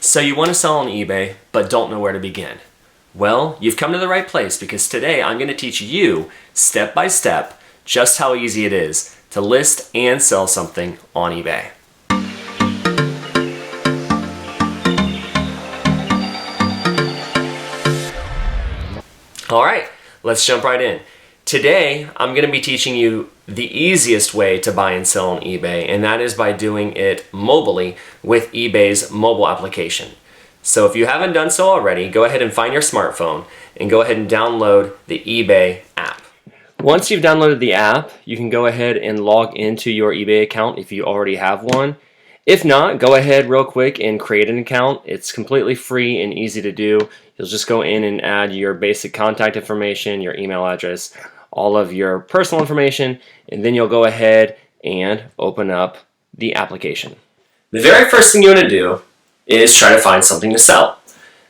So you want to sell on eBay, but don't know where to begin. Well, you've come to the right place because today I'm going to teach you step by step just how easy it is to list and sell something on eBay. All right, let's jump right in. Today, I'm going to be teaching you the easiest way to buy and sell on eBay, and that is by doing it mobilely with eBay's mobile application. So if you haven't done so already, go ahead and find your smartphone and go ahead and download the eBay app. Once you've downloaded the app, you can go ahead and log into your eBay account if you already have one. If not, go ahead real quick and create an account. It's completely free and easy to do. You'll just go in and add your basic contact information, your email address, all of your personal information, and then you'll go ahead and open up the application. The very first thing you want to do is try to find something to sell.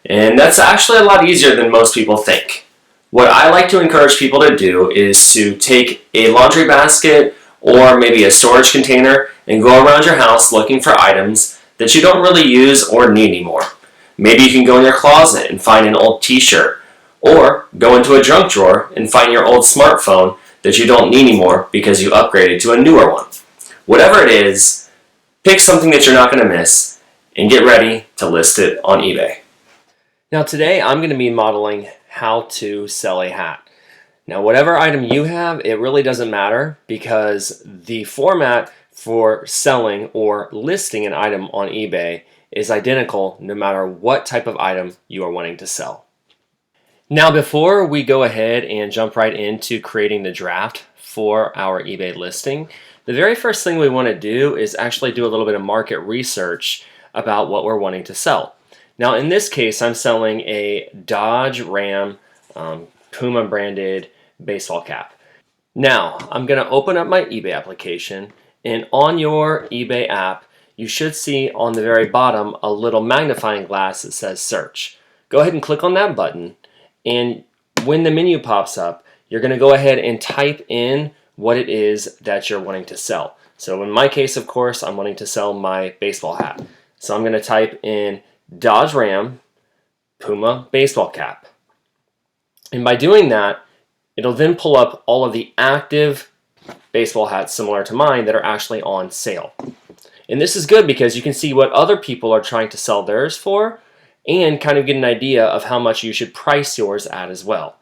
And that's actually a lot easier than most people think. What I like to encourage people to do is to take a laundry basket or maybe a storage container and go around your house looking for items that you don't really use or need anymore. Maybe you can go in your closet and find an old t-shirt, or go into a junk drawer and find your old smartphone that you don't need anymore because you upgraded to a newer one. Whatever it is, pick something that you're not going to miss and get ready to list it on eBay. Now today I'm going to be modeling how to sell a hat. Now whatever item you have, it really doesn't matter because the format for selling or listing an item on eBay is identical no matter what type of item you are wanting to sell. Now before we go ahead and jump right into creating the draft for our eBay listing, the very first thing we want to do is actually do a little bit of market research about what we're wanting to sell. Now in this case I'm selling a Dodge Ram Puma branded baseball cap. Now I'm going to open up my eBay application, and on your eBay app you should see on the very bottom a little magnifying glass that says search. Go ahead and click on that button, and when the menu pops up, you're going to go ahead and type in what it is that you're wanting to sell. So in my case, of course, I'm wanting to sell my baseball hat. So I'm going to type in Dodge Ram Puma baseball cap. And by doing that, it'll then pull up all of the active baseball hats similar to mine that are actually on sale. And this is good because you can see what other people are trying to sell theirs for and kind of get an idea of how much you should price yours at as well.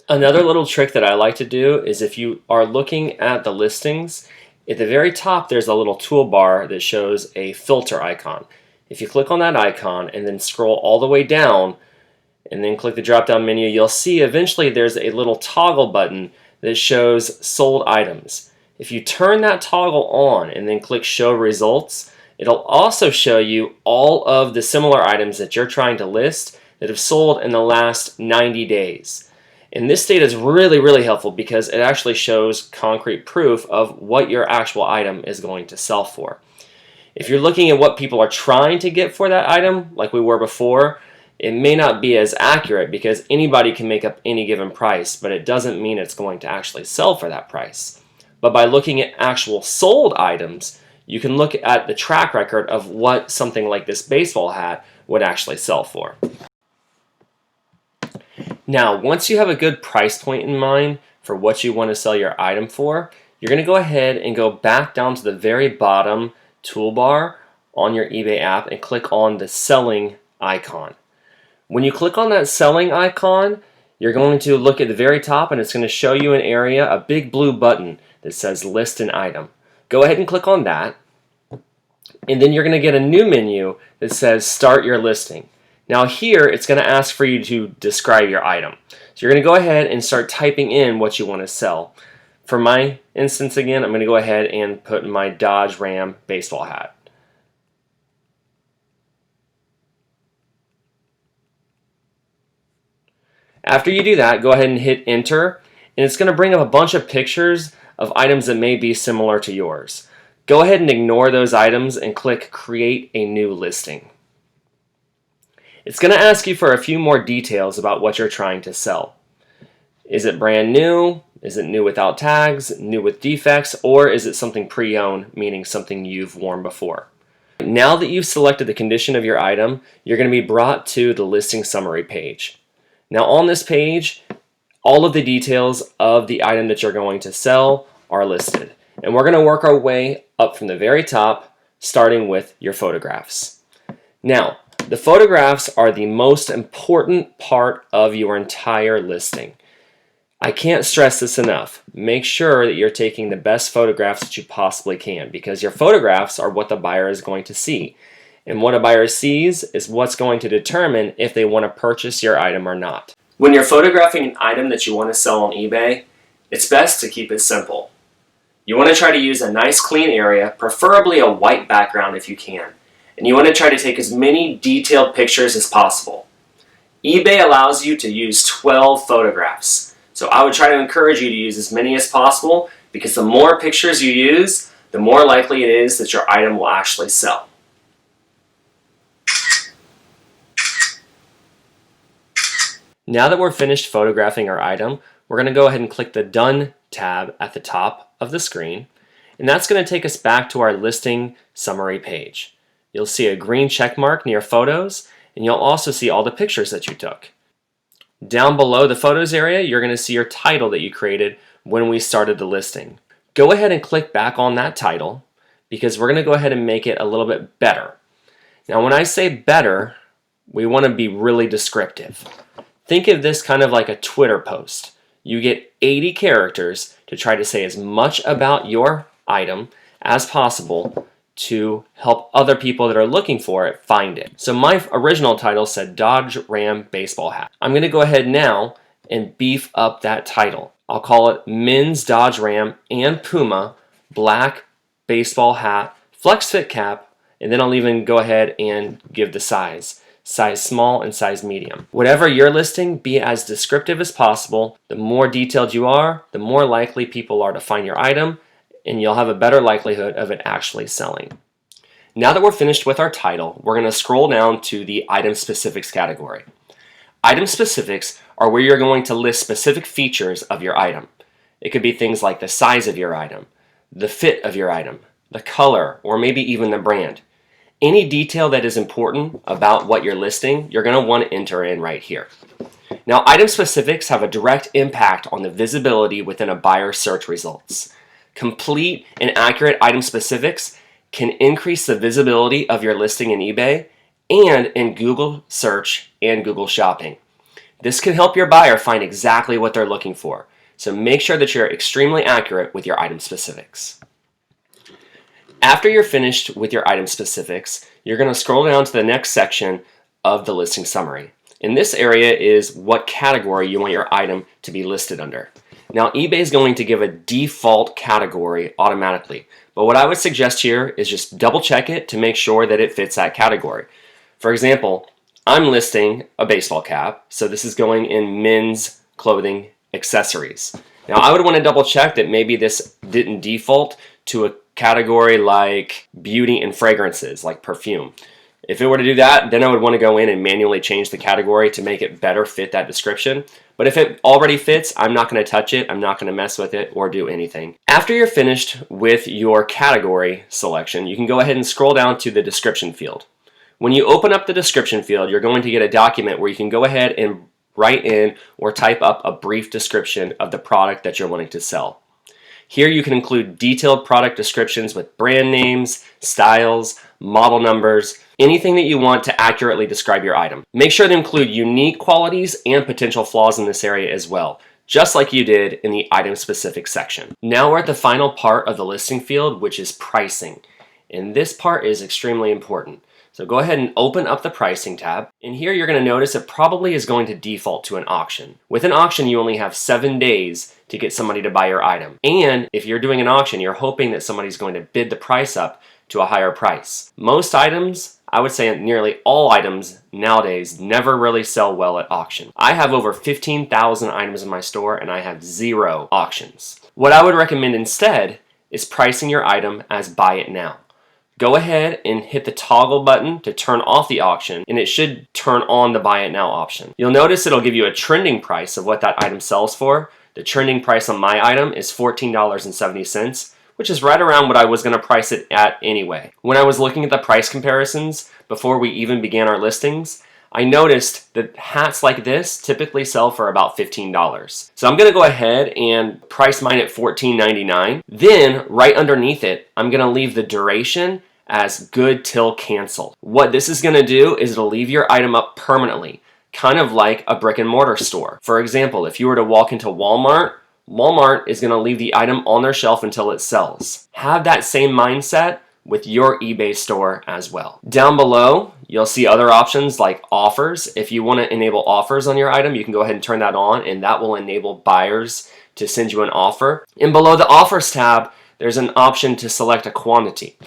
Another little trick that I like to do is if you are looking at the listings, at the very top there's a little toolbar that shows a filter icon. If you click on that icon and then scroll all the way down and then click the drop down menu, you'll see eventually there's a little toggle button that shows sold items. If you turn that toggle on and then click show results, it'll also show you all of the similar items that you're trying to list that have sold in the last 90 days. And this data is really helpful because it actually shows concrete proof of what your actual item is going to sell for. If you're looking at what people are trying to get for that item, like we were before, it may not be as accurate because anybody can make up any given price, but it doesn't mean it's going to actually sell for that price. But by looking at actual sold items, you can look at the track record of what something like this baseball hat would actually sell for. Now, once you have a good price point in mind for what you want to sell your item for, you're going to go ahead and go back down to the very bottom toolbar on your eBay app and click on the selling icon. When you click on that selling icon, you're going to look at the very top and it's going to show you an area, a big blue button that says list an item. Go ahead and click on that, and then you're going to get a new menu that says start your listing. Now here it's going to ask for you to describe your item. So you're going to go ahead and start typing in what you want to sell. For my instance again, I'm going to go ahead and put my Dodge Ram baseball hat. After you do that, go ahead and hit enter, and it's going to bring up a bunch of pictures of items that may be similar to yours. Go ahead and ignore those items and click create a new listing. It's going to ask you for a few more details about what you're trying to sell. Is it brand new? Is it new without tags, new with defects, or is it something pre-owned, meaning something you've worn before? Now that you've selected the condition of your item, you're going to be brought to the listing summary page. Now on this page, all of the details of the item that you're going to sell are listed. And we're going to work our way up from the very top, starting with your photographs. Now, the photographs are the most important part of your entire listing. I can't stress this enough. Make sure that you're taking the best photographs that you possibly can, because your photographs are what the buyer is going to see. And what a buyer sees is what's going to determine if they want to purchase your item or not. When you're photographing an item that you want to sell on eBay, it's best to keep it simple. You want to try to use a nice clean area, preferably a white background if you can. And you want to try to take as many detailed pictures as possible. eBay allows you to use 12 photographs. So I would try to encourage you to use as many as possible, because the more pictures you use, the more likely it is that your item will actually sell. Now that we're finished photographing our item, we're going to go ahead and click the Done tab at the top of the screen, and that's going to take us back to our listing summary page. You'll see a green check mark near photos, and you'll also see all the pictures that you took. Down below the photos area, you're going to see your title that you created when we started the listing. Go ahead and click back on that title, because we're going to go ahead and make it a little bit better. Now when I say better, we want to be really descriptive. Think of this kind of like a Twitter post. You get 80 characters to try to say as much about your item as possible to help other people that are looking for it find it. So my original title said Dodge Ram baseball hat. I'm going to go ahead now and beef up that title. I'll call it Men's Dodge Ram and Puma Black Baseball Hat Flex Fit Cap, and then I'll even go ahead and give the size small and size medium. Whatever you're listing, be as descriptive as possible. The more detailed you are, the more likely people are to find your item, and you'll have a better likelihood of it actually selling. Now that we're finished with our title, we're going to scroll down to the item specifics category. Item specifics are where you're going to list specific features of your item. It could be things like the size of your item, the fit of your item, the color, or maybe even the brand. Any detail that is important about what you're listing, you're going to want to enter in right here. Now, item specifics have a direct impact on the visibility within a buyer's search results. Complete and accurate item specifics can increase the visibility of your listing in eBay and in Google Search and Google Shopping. This can help your buyer find exactly what they're looking for. So make sure that you're extremely accurate with your item specifics. After you're finished with your item specifics, you're going to scroll down to the next section of the listing summary. And this area is what category you want your item to be listed under. Now, eBay is going to give a default category automatically, but what I would suggest here is just double check it to make sure that it fits that category. For example, I'm listing a baseball cap, so this is going in men's clothing accessories. Now, I would want to double check that maybe this didn't default to a category like beauty and fragrances, like perfume. If it were to do that, then I would want to go in and manually change the category to make it better fit that description. But if it already fits, I'm not going to touch it, I'm not going to mess with it or do anything. After you're finished with your category selection, you can go ahead and scroll down to the description field. When you open up the description field, you're going to get a document where you can go ahead and write in or type up a brief description of the product that you're wanting to sell. Here you can include detailed product descriptions with brand names, styles, model numbers, anything that you want to accurately describe your item. Make sure to include unique qualities and potential flaws in this area as well, just like you did in the item specific section. Now we're at the final part of the listing field, which is pricing. And this part is extremely important. So go ahead and open up the pricing tab. And here you're going to notice it probably is going to default to an auction. With an auction, you only have 7 days to get somebody to buy your item. And if you're doing an auction, you're hoping that somebody's going to bid the price up to a higher price. Most items, I would say nearly all items nowadays, never really sell well at auction. I have over 15,000 items in my store and I have 0 auctions. What I would recommend instead is pricing your item as buy it now. Go ahead and hit the toggle button to turn off the auction, and it should turn on the buy it now option. You'll notice it'll give you a trending price of what that item sells for. The trending price on my item is $14.70, which is right around what I was going to price it at anyway. When I was looking at the price comparisons before we even began our listings, I noticed that hats like this typically sell for about $15. So I'm going to go ahead and price mine at $14.99. Then right underneath it, I'm going to leave the duration as good till cancel. What this is going to do is it'll leave your item up permanently, kind of like a brick and mortar store. For example, if you were to walk into Walmart, Walmart is going to leave the item on their shelf until it sells. Have that same mindset with your eBay store as well. Down below, you'll see other options like offers. If you want to enable offers on your item, you can go ahead and turn that on, and that will enable buyers to send you an offer. And below the offers tab, there's an option to select a quantity.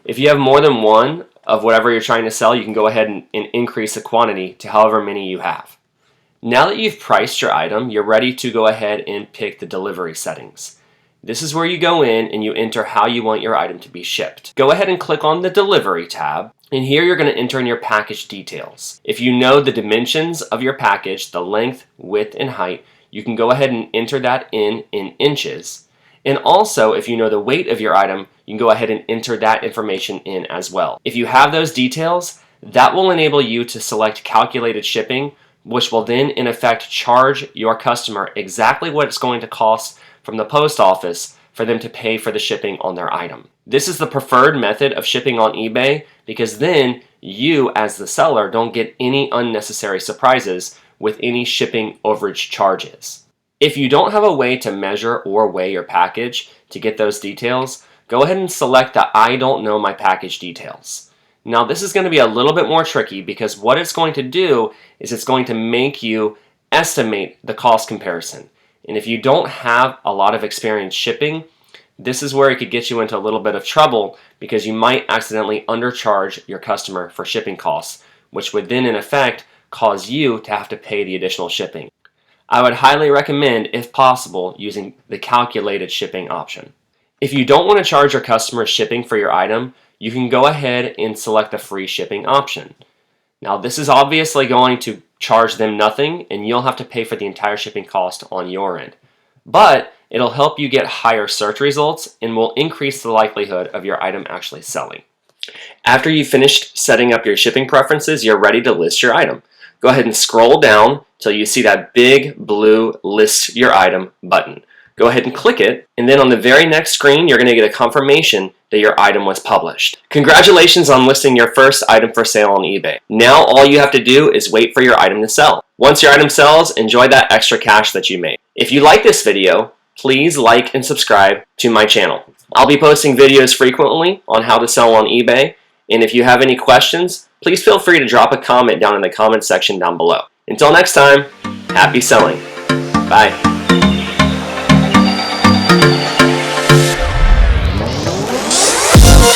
If you have more than one of whatever you're trying to sell, you can go ahead and increase the quantity to however many you have. Now that you've priced your item, you're ready to go ahead and pick the delivery settings. This is where you go in and you enter how you want your item to be shipped. Go ahead and click on the Delivery tab, and here you're going to enter in your package details. If you know the dimensions of your package, the length, width, and height, you can go ahead and enter that in inches. And also, if you know the weight of your item, you can go ahead and enter that information in as well. If you have those details, that will enable you to select calculated shipping, which will then in effect charge your customer exactly what it's going to cost from the post office for them to pay for the shipping on their item. This is the preferred method of shipping on eBay because then you as the seller don't get any unnecessary surprises with any shipping overage charges. If you don't have a way to measure or weigh your package to get those details, go ahead and select the I don't know my package details. Now this is going to be a little bit more tricky because what it's going to do is it's going to make you estimate the cost comparison. And if you don't have a lot of experience shipping, this is where it could get you into a little bit of trouble because you might accidentally undercharge your customer for shipping costs, which would then in effect cause you to have to pay the additional shipping. I would highly recommend, if possible, using the calculated shipping option. If you don't want to charge your customers shipping for your item, you can go ahead and select the free shipping option. Now this is obviously going to charge them nothing and you'll have to pay for the entire shipping cost on your end. But it'll help you get higher search results and will increase the likelihood of your item actually selling. After you've finished setting up your shipping preferences, you're ready to list your item. Go ahead and scroll down till you see that big blue List Your Item button. Go ahead and click it, and then on the very next screen, you're going to get a confirmation that your item was published. Congratulations on listing your first item for sale on eBay. Now all you have to do is wait for your item to sell. Once your item sells, enjoy that extra cash that you made. If you like this video, please like and subscribe to my channel. I'll be posting videos frequently on how to sell on eBay, and if you have any questions, please feel free to drop a comment down in the comment section down below. Until next time, happy selling. Bye.